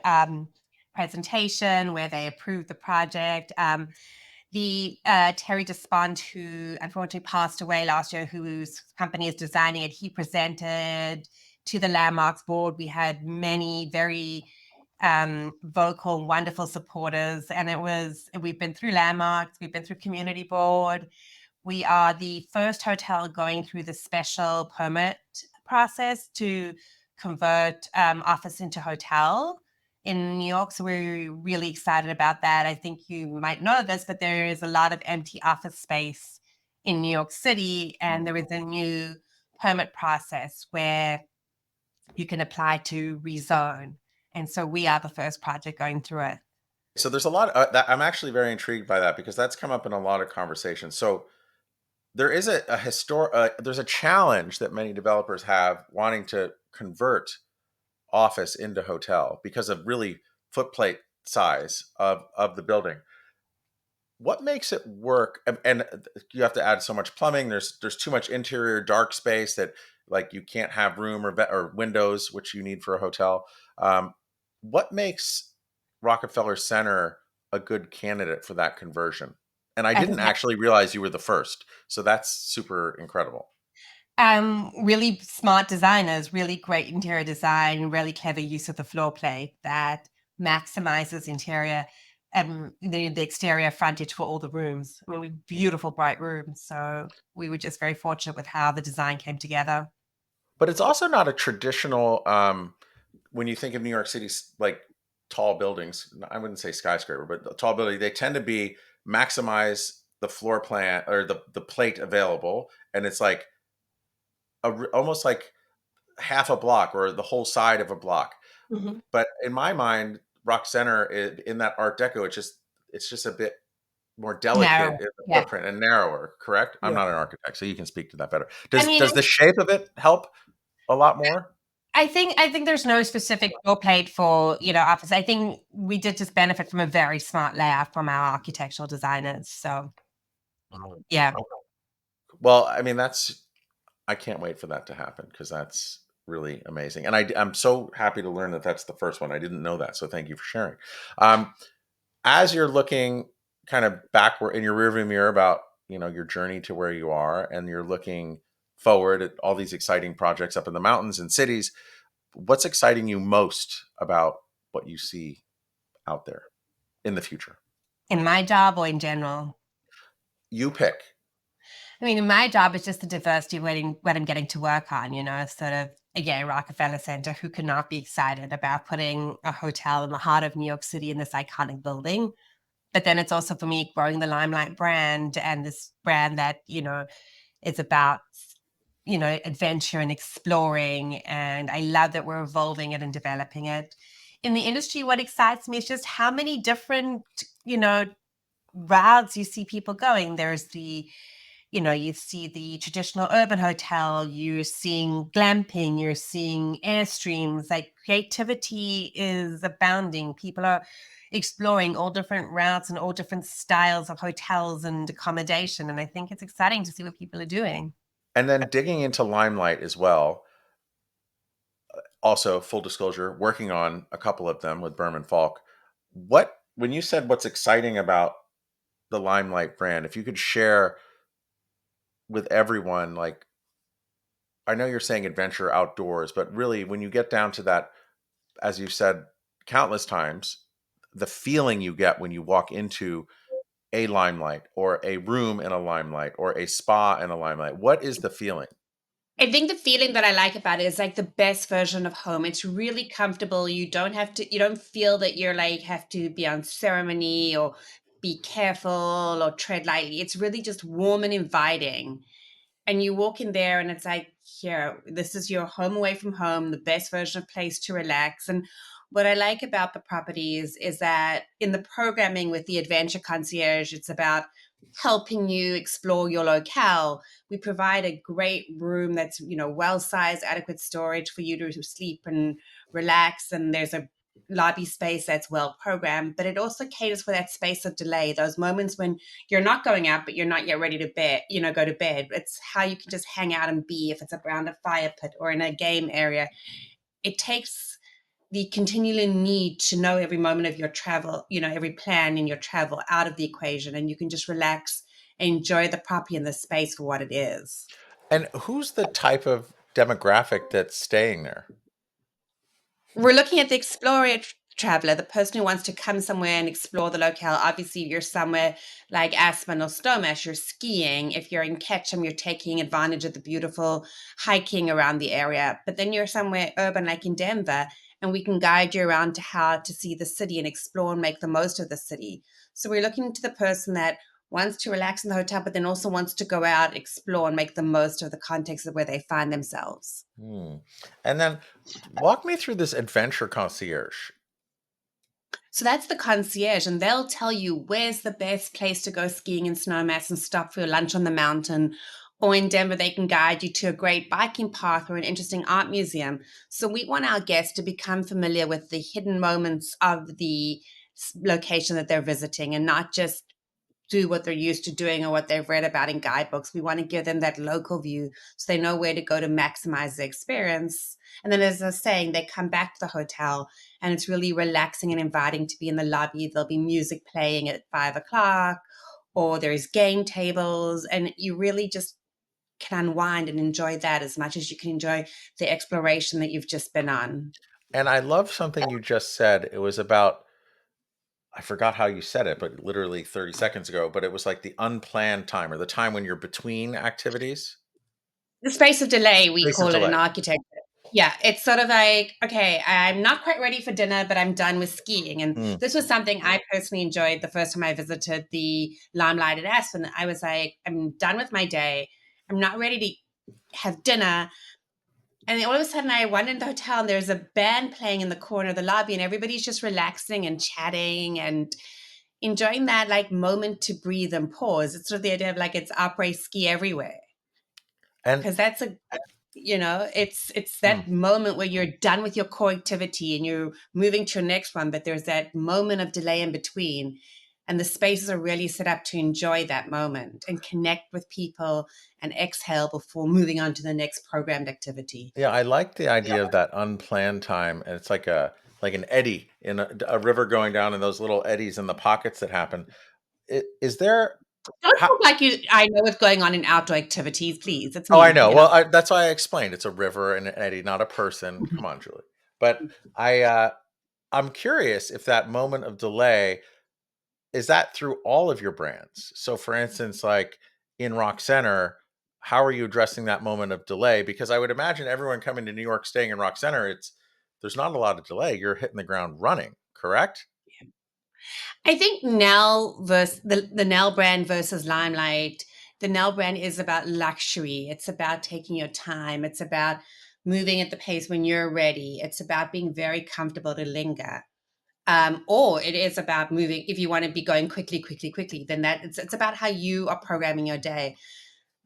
Speaker 2: presentation where they approved the project. The Thierry Despont, who unfortunately passed away last year, whose company is designing it, he presented to the landmarks board. We had many very vocal, wonderful supporters, and we've been through landmarks, we've been through community board. We are the first hotel going through the special permit process to convert office into hotel in New York. So we're really excited about that. I think you might know this, but there is a lot of empty office space in New York City, and there is a new permit process where you can apply to rezone. And so we are the first project going through it.
Speaker 1: so there's a lot that I'm actually very intrigued by that because that's come up in a lot of conversations. So there is there's a challenge that many developers have wanting to convert office into hotel because of really footplate size of the building. What makes it work? And you have to add so much plumbing. There's too much interior dark space that like you can't have room or windows, which you need for a hotel. What makes Rockefeller Center a good candidate for that conversion? And I
Speaker 2: I think
Speaker 1: didn't actually realize you were the first, so that's super incredible.
Speaker 2: really smart designers, really great interior design, really clever use of the floor plate that maximizes interior the exterior frontage for all the rooms. I mean, we beautiful bright rooms. So we were just very fortunate with how the design came together.
Speaker 1: But it's also not a traditional when you think of New York City's like tall buildings, I wouldn't say skyscraper, but the tall building, they tend to be maximize the floor plan or the plate available, and it's like almost like half a block or the whole side of a block.
Speaker 2: Mhm.
Speaker 1: But in my mind, Rock Center in that Art Deco, it's just a bit more delicate
Speaker 2: Narrow.
Speaker 1: in the
Speaker 2: Yeah.
Speaker 1: footprint and narrower. Correct? I'm
Speaker 2: Yeah.
Speaker 1: not an architect, so you can speak to that better.
Speaker 2: I
Speaker 1: Does
Speaker 2: mean,
Speaker 1: does the shape of it help a lot more?
Speaker 2: I think there's no specific floor plate for, office. I think we did just benefit from a very smart layout from our architectural designers. So yeah.
Speaker 1: Well, I mean, I can't wait for that to happen because that's really amazing. And I'm so happy to learn that that's the first one. I didn't know that. So thank you for sharing. Um, as you're looking kind of backward in your rearview mirror about, your journey to where you are, and you're looking forward at all these exciting projects up in the mountains and cities, what's exciting you most about what you see out there in the future?
Speaker 2: In my job or in general?
Speaker 1: You pick.
Speaker 2: I mean, in my job, it's just the diversity of what I'm getting to work on, sort of, again, Rockefeller Center, who could not be excited about putting a hotel in the heart of New York City in this iconic building. But then it's also for me growing the Limelight brand and this brand that, is about, adventure and exploring. And I love that we're evolving it and developing it. In the industry, what excites me is just how many different, routes you see people going. There's you see the traditional urban hotel, you're seeing glamping, you're seeing airstreams. Like creativity is abounding. People are exploring all different routes and all different styles of hotels and accommodation. And I think it's exciting to see what people are doing.
Speaker 1: And then digging into Limelight as well. Also, full disclosure, working on a couple of them with Berman Falk. When you said what's exciting about the Limelight brand, if you could share with everyone, like, I know you're saying adventure outdoors, but really when you get down to that, as you've said countless times, the feeling you get when you walk into a Limelight or a room in a Limelight or a spa in a Limelight, what is the feeling?
Speaker 3: I think the feeling that I like about it is like the best version of home. It's really comfortable. You don't feel that you're like have to be on ceremony or be careful or tread lightly. It's really just warm and inviting. And you walk in there and it's like, here, this is your home away from home, the best version of place to relax. And what I like about the properties is that in the programming with the adventure concierge, it's about helping you explore your locale. We provide a great room that's, well sized, adequate storage for you to sleep and relax. And there's a lobby space that's well programmed, but it also caters for that space of delay, those moments when you're not going out, but you're not yet ready to go to bed. It's how you can just hang out and be if it's around a fire pit or in a game area. It takes the continual need to know every moment of your travel, every plan in your travel out of the equation, and you can just relax and enjoy the property and the space for what it is.
Speaker 1: And who's the type of demographic that's staying there?
Speaker 3: We're looking at the explorer traveler, the person who wants to come somewhere and explore the locale. Obviously, you're somewhere like Aspen or Stonemesh, you're skiing. If you're in Ketchum, you're taking advantage of the beautiful hiking around the area. But then you're somewhere urban like in Denver, and we can guide you around to how to see the city and explore and make the most of the city. So we're looking to the person that wants to relax in the hotel, but then also wants to go out, explore, and make the most of the context of where they find themselves.
Speaker 1: Hmm. And then walk me through this adventure concierge.
Speaker 3: So that's the concierge, and they'll tell you where's the best place to go skiing in snowmats and stop for your lunch on the mountain. Or in Denver, they can guide you to a great biking path or an interesting art museum. So we want our guests to become familiar with the hidden moments of the location that they're visiting and not just do what they're used to doing or what they've read about in guidebooks. We want to give them that local view so they know where to go to maximize the experience. And then, as I was saying, they come back to the hotel and it's really relaxing and inviting to be in the lobby. There'll be music playing at 5 o'clock, or there's game tables, and you really just can unwind and enjoy that as much as you can enjoy the exploration that you've just been on.
Speaker 1: And I love something you just said. It was about, I forgot how you said it, but literally 30 seconds ago, but it was like the unplanned time, or the time when you're between activities.
Speaker 3: The space of delay, we
Speaker 1: Space of
Speaker 3: call it in
Speaker 1: delay.
Speaker 3: architecture. Yeah, it's sort of like, okay, I'm not quite ready for dinner, but I'm done with skiing. And this was something I personally enjoyed the first time I visited the Limelight at Aspen. I was like, I'm done with my day. I'm not ready to have dinner. And then all of a sudden I went in the hotel and there's a band playing in the corner of the lobby and everybody's just relaxing and chatting and enjoying that like moment to breathe and pause. It's sort of the idea of like it's après ski everywhere.
Speaker 1: And
Speaker 3: Because that's it's that moment where you're done with your core activity and you're moving to your next one, but there's that moment of delay in between. And the spaces are really set up to enjoy that moment and connect with people and exhale before moving on to the next programmed activity.
Speaker 1: yeah, I like the idea of that unplanned time. And it's like an eddy in a river going down, and those little eddies in the pockets that happen. Is there
Speaker 3: Don't
Speaker 1: how,
Speaker 3: look like I know what's going on in outdoor activities, please. It's
Speaker 1: oh, I
Speaker 3: me,
Speaker 1: know.
Speaker 3: you know.
Speaker 1: Well, that's why I explained it's a river and an eddy, not a person. Come on, Julie. But I'm curious if that moment of delay, is that through all of your brands? So for instance, like in Rock Center, how are you addressing that moment of delay? Because I would imagine everyone coming to New York staying in Rock Center, there's not a lot of delay. You're hitting the ground running, correct?
Speaker 3: I think Nell versus the Nell brand versus Limelight. The Nell brand is about luxury. It's about taking your time. It's about moving at the pace when you're ready. It's about being very comfortable to linger. Or it is about moving. If you want to be going quickly, quickly, quickly, then it's about how you are programming your day.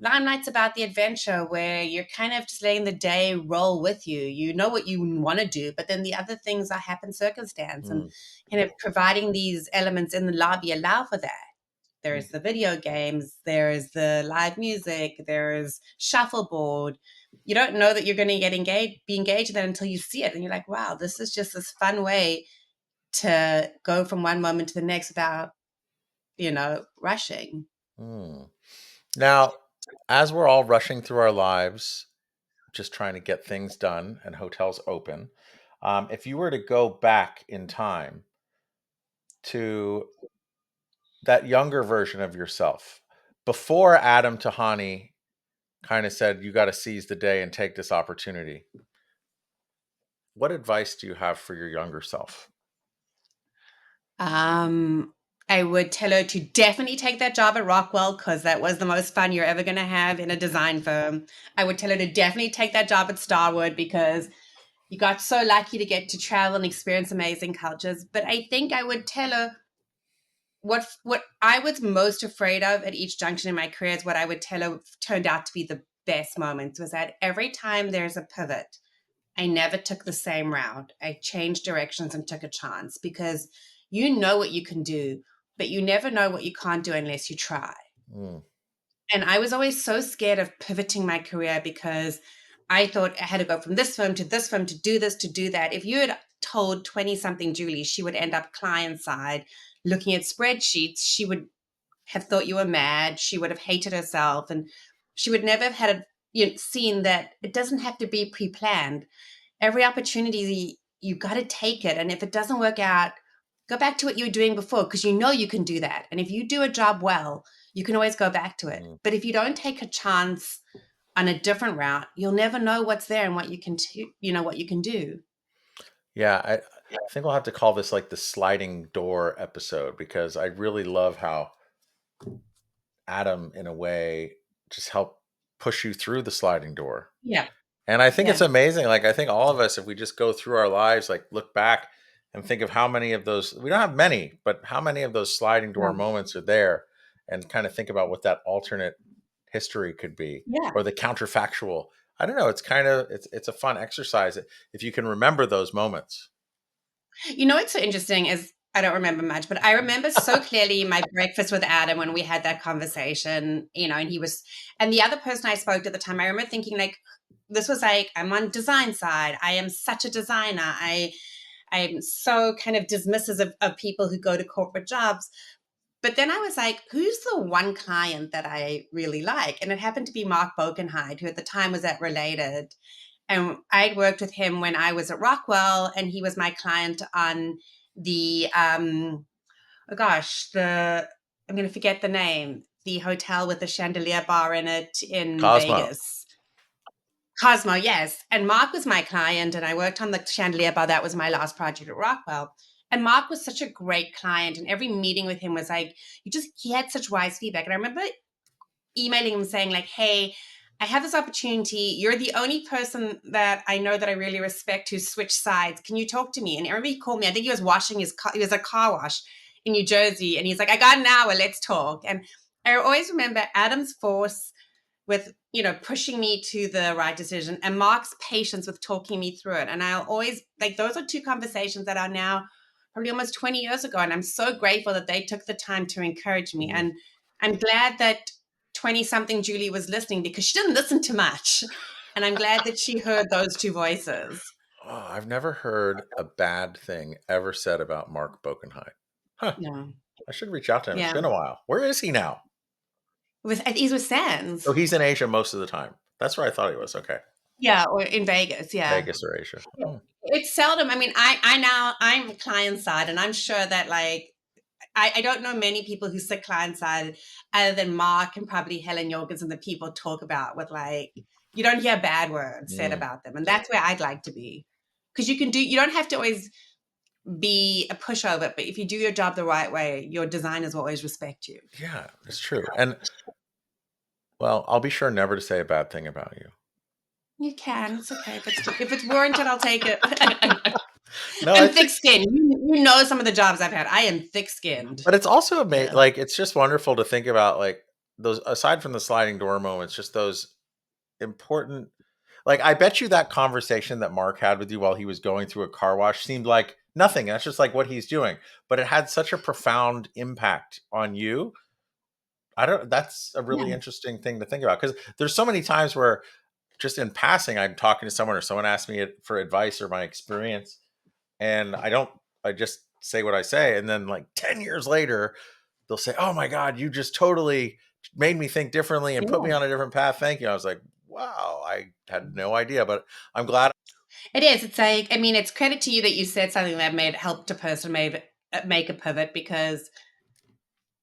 Speaker 3: Limelight's about the adventure where you're kind of just letting the day roll with you. You know what you want to do, but then the other things are happen circumstance and kind of providing these elements in the lobby allow for that. There's the video games, there's the live music, there's shuffleboard. You don't know that you're going to be engaged in that until you see it. And you're like, wow, this is just this fun way to go from one moment to the next without, rushing.
Speaker 1: Mm. Now, as we're all rushing through our lives, just trying to get things done and hotels open, if you were to go back in time to that younger version of yourself, before Adam Tihany kind of said, you got to seize the day and take this opportunity, what advice do you have for your younger self?
Speaker 3: I would tell her to definitely take that job at Rockwell because that was the most fun you're ever going to have in a design firm. I would tell her to definitely take that job at Starwood because you got so lucky to get to travel and experience amazing cultures. But I think I would tell her what I was most afraid of at each junction in my career is what I would tell her turned out to be the best moments was that every time there's a pivot, I never took the same route. I changed directions and took a chance because you know what you can do, but you never know what you can't do unless you try.
Speaker 1: Mm.
Speaker 3: And I was always so scared of pivoting my career because I thought I had to go from this firm to this firm to do this, to do that. If you had told 20 something Julie, she would end up client side looking at spreadsheets, she would have thought you were mad. She would have hated herself and she would never have had seen that it doesn't have to be pre-planned. Every opportunity, you got to take it. And if it doesn't work out, go back to what you were doing before because you know you can do that. And if you do a job well, you can always go back to it.
Speaker 1: Mm.
Speaker 3: But if you don't take a chance on a different route, you'll never know what's there and what you can, what you can do.
Speaker 1: Yeah, I think we'll have to call this like the sliding door episode, because I really love how Adam, in a way, just helped push you through the sliding door.
Speaker 3: Yeah.
Speaker 1: And I think it's
Speaker 3: Yeah.
Speaker 1: amazing. Like, I think all of us, if we just go through our lives, like look back and think of how many of those, we don't have many, but how many of those sliding door
Speaker 3: Yeah.
Speaker 1: moments are there, and kind of think about what that alternate history could be,
Speaker 3: Yeah.
Speaker 1: or the counterfactual. I don't know. It's kind of, it's a fun exercise if you can remember those moments.
Speaker 3: What's so interesting is I don't remember much, but I remember so clearly my breakfast with Adam when we had that conversation, and and the other person I spoke to at the time, I remember thinking like, this was like, I'm on design side. I am such a designer. I'm so kind of dismissive of people who go to corporate jobs. But then I was like, who's the one client that I really like? And it happened to be Mark Boekenheide, who at the time was at Related. And I'd worked with him when I was at Rockwell, and he was my client on the I'm going to forget the name, the hotel with the chandelier bar in it in
Speaker 1: Cosmo.
Speaker 3: Vegas. Cosmo, yes. And Mark was my client, and I worked on the chandelier bar. That was my last project at Rockwell. And Mark was such a great client, and every meeting with him was like, he had such wise feedback. And I remember emailing him saying like, hey, I have this opportunity. You're the only person that I know that I really respect who switched sides. Can you talk to me? And everybody called me. I think he was washing his car. He was a car wash in New Jersey. And he's like, I got an hour. Let's talk. And I always remember Adam's force with, pushing me to the right decision, and Mark's patience with talking me through it. And I'll always, like, those are two conversations that are now probably almost 20 years ago. And I'm so grateful that they took the time to encourage me. And I'm glad that 20-something Julie was listening, because she didn't listen to much. And I'm glad that she heard those two voices.
Speaker 1: Oh, I've never heard a bad thing ever said about Mark Boekenheide. Huh.
Speaker 3: Yeah.
Speaker 1: I should reach out to him. It's
Speaker 3: Yeah.
Speaker 1: been a while. Where is he now?
Speaker 3: He's with Sands.
Speaker 1: Oh, he's in Asia most of the time. That's where I thought he was. Okay.
Speaker 3: Yeah. Or in Vegas. Yeah.
Speaker 1: Vegas or Asia. Hmm.
Speaker 3: It's seldom. I mean, I'm client side, and I'm sure that like, I don't know many people who sit client side other than Mark and probably Helen Jorgensen that people talk about with like, you don't hear bad words said about them. And that's where I'd like to be. Because you don't have to always be a pushover, but if you do your job the right way, your designers will always respect you.
Speaker 1: Yeah, it's true. And well, I'll be sure never to say a bad thing about you.
Speaker 3: You can. It's okay. If it's warranted, I'll take it.
Speaker 1: No,
Speaker 3: I'm thick-skinned. You know some of the jobs I've had. I am thick-skinned.
Speaker 1: but it's also amazing.
Speaker 3: Yeah.
Speaker 1: Like, it's just wonderful to think about, like, those, aside from the sliding door moments, just those important, like, I bet you that conversation that Mark had with you while he was going through a car wash seemed like nothing. That's just like what he's doing, but it had such a profound impact on you. That's a really
Speaker 3: Yeah.
Speaker 1: interesting thing to think about, because there's so many times where just in passing, I'm talking to someone or someone asks me for advice or my experience, and I just say what I say. And then like 10 years later, they'll say, oh my God, you just totally made me think differently and put me
Speaker 3: Yeah.
Speaker 1: on a different path. Thank you. I was like, wow, I had no idea, but I'm glad.
Speaker 3: It is. It's like, I mean, it's credit to you that you said something that helped a person make a pivot, because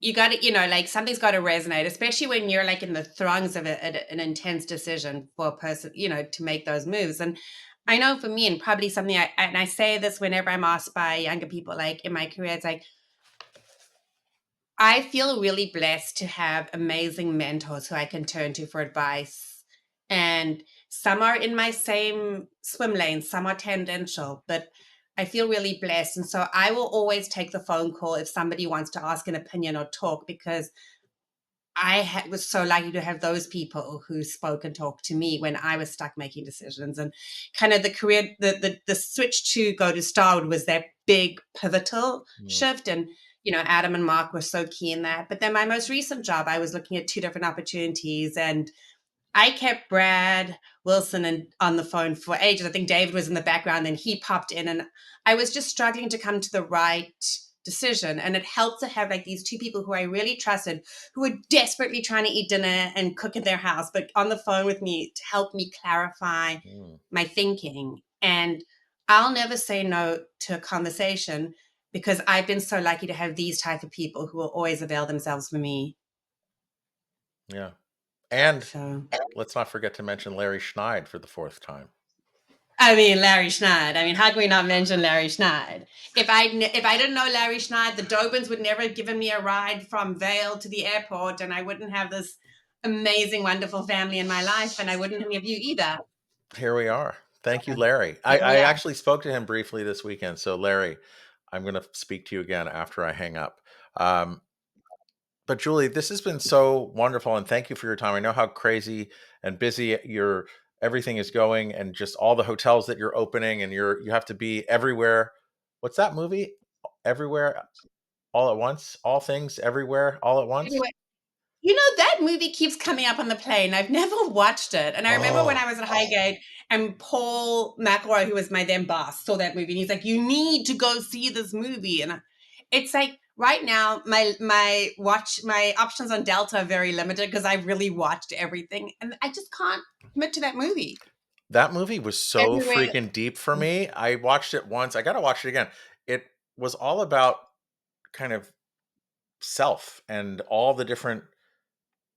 Speaker 3: you got to, like something's got to resonate, especially when you're like in the throngs of an intense decision for a person, to make those moves. And I know for me, and probably something and I say this whenever I'm asked by younger people, like in my career, it's like, I feel really blessed to have amazing mentors who I can turn to for advice. And some are in my same swim lane, some are tangential, but I feel really blessed. And so I will always take the phone call if somebody wants to ask an opinion or talk, because I was so lucky to have those people who spoke and talked to me when I was stuck making decisions. And kind of the career, the switch to go to Starwood was that big pivotal shift. And, Adam and Mark were so key in that. But then my most recent job, I was looking at two different opportunities, and I kept Brad Wilson on the phone for ages. I think David was in the background, and he popped in, and I was just struggling to come to the right decision. And it helped to have like these two people who I really trusted, who were desperately trying to eat dinner and cook in their house, but on the phone with me to help me clarify my thinking. And I'll never say no to a conversation, because I've been so lucky to have these type of people who will always avail themselves for me.
Speaker 1: Yeah. And
Speaker 3: So,
Speaker 1: let's not forget to mention Larry Schneid for the fourth time.
Speaker 3: I mean, Larry Schneid. I mean, how can we not mention Larry Schneid? If I didn't know Larry Schneid, the Dobins would never have given me a ride from Vail to the airport, and I wouldn't have this amazing, wonderful family in my life, and I wouldn't have you either.
Speaker 1: Here we are. Thank you, Larry. I actually spoke to him briefly this weekend. So Larry, I'm going to speak to you again after I hang up. But Julie, this has been so wonderful, and thank you for your time. I know how crazy and busy everything is going, and just all the hotels that you're opening, and you have to be everywhere. What's that movie? everywhere, all at once, all things everywhere, all at once.
Speaker 3: Anyway, you know, that movie keeps coming up on the plane. I've never watched it. And I remember when I was at Highgate and Paul McElroy, who was my then boss, saw that movie. And he's like, you need to go see this movie. And it's like, right now, my options on Delta are very limited because I've really watched everything. And I just can't commit to that movie.
Speaker 1: That movie was so
Speaker 3: Everywhere.
Speaker 1: freaking deep for me. I watched it once. I got to watch it again. It was all about kind of self and all the different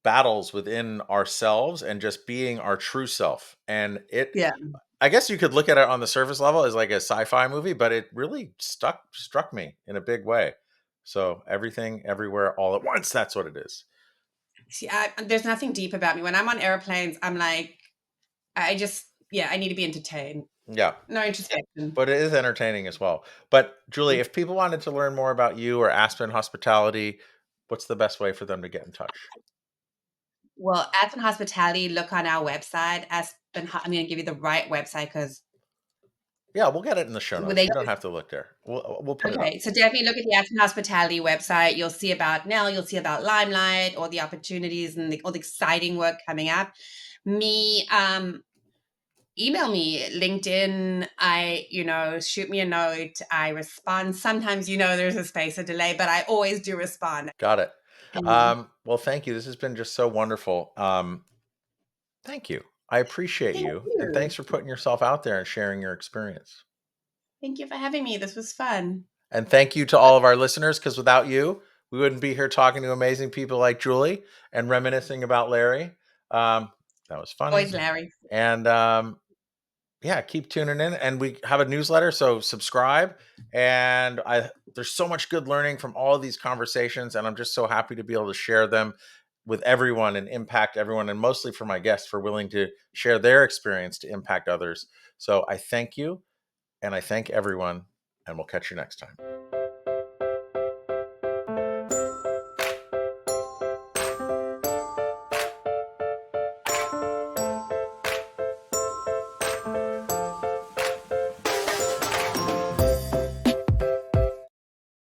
Speaker 1: battles within ourselves and just being our true self. And
Speaker 3: Yeah.
Speaker 1: I guess you could look at it on the surface level as like a sci-fi movie, but it really struck me in a big way. So everything, everywhere, all at once. That's what it is.
Speaker 3: See, there's nothing deep about me. When I'm on airplanes, I'm like, I need to be entertained.
Speaker 1: Yeah.
Speaker 3: No introspection.
Speaker 1: But it is entertaining as well. But Julie, if people wanted to learn more about you or Aspen Hospitality, what's the best way for them to get in touch?
Speaker 3: Well, Aspen Hospitality, look on our website. I'm going to give you the right website because
Speaker 1: Yeah, we'll get it in the show notes.
Speaker 3: they.
Speaker 1: You don't have to look there. We'll put it up.
Speaker 3: Okay, so definitely look at the Aspen Hospitality website. You'll see about Nell, you'll see about Limelight, all the opportunities and all the exciting work coming up. Me, email me, LinkedIn. Shoot me a note. I respond. Sometimes, there's a space of delay, but I always do respond.
Speaker 1: Got it.
Speaker 3: And
Speaker 1: Well, thank you. This has been just so wonderful. Thank you. I appreciate
Speaker 3: thank
Speaker 1: you. And
Speaker 3: you.
Speaker 1: thanks for putting yourself out there and sharing your experience.
Speaker 3: Thank you for having me. This was fun.
Speaker 1: And thank you to all of our listeners, because without you, we wouldn't be here talking to amazing people like Julie and reminiscing about Larry. That was funny.
Speaker 3: Always Larry.
Speaker 1: And yeah, keep tuning in. And we have a newsletter, so subscribe. And there's so much good learning from all of these conversations, and I'm just so happy to be able to share them with everyone and impact everyone, and mostly for my guests for willing to share their experience to impact others. So I thank you, and I thank everyone, and we'll catch you next time.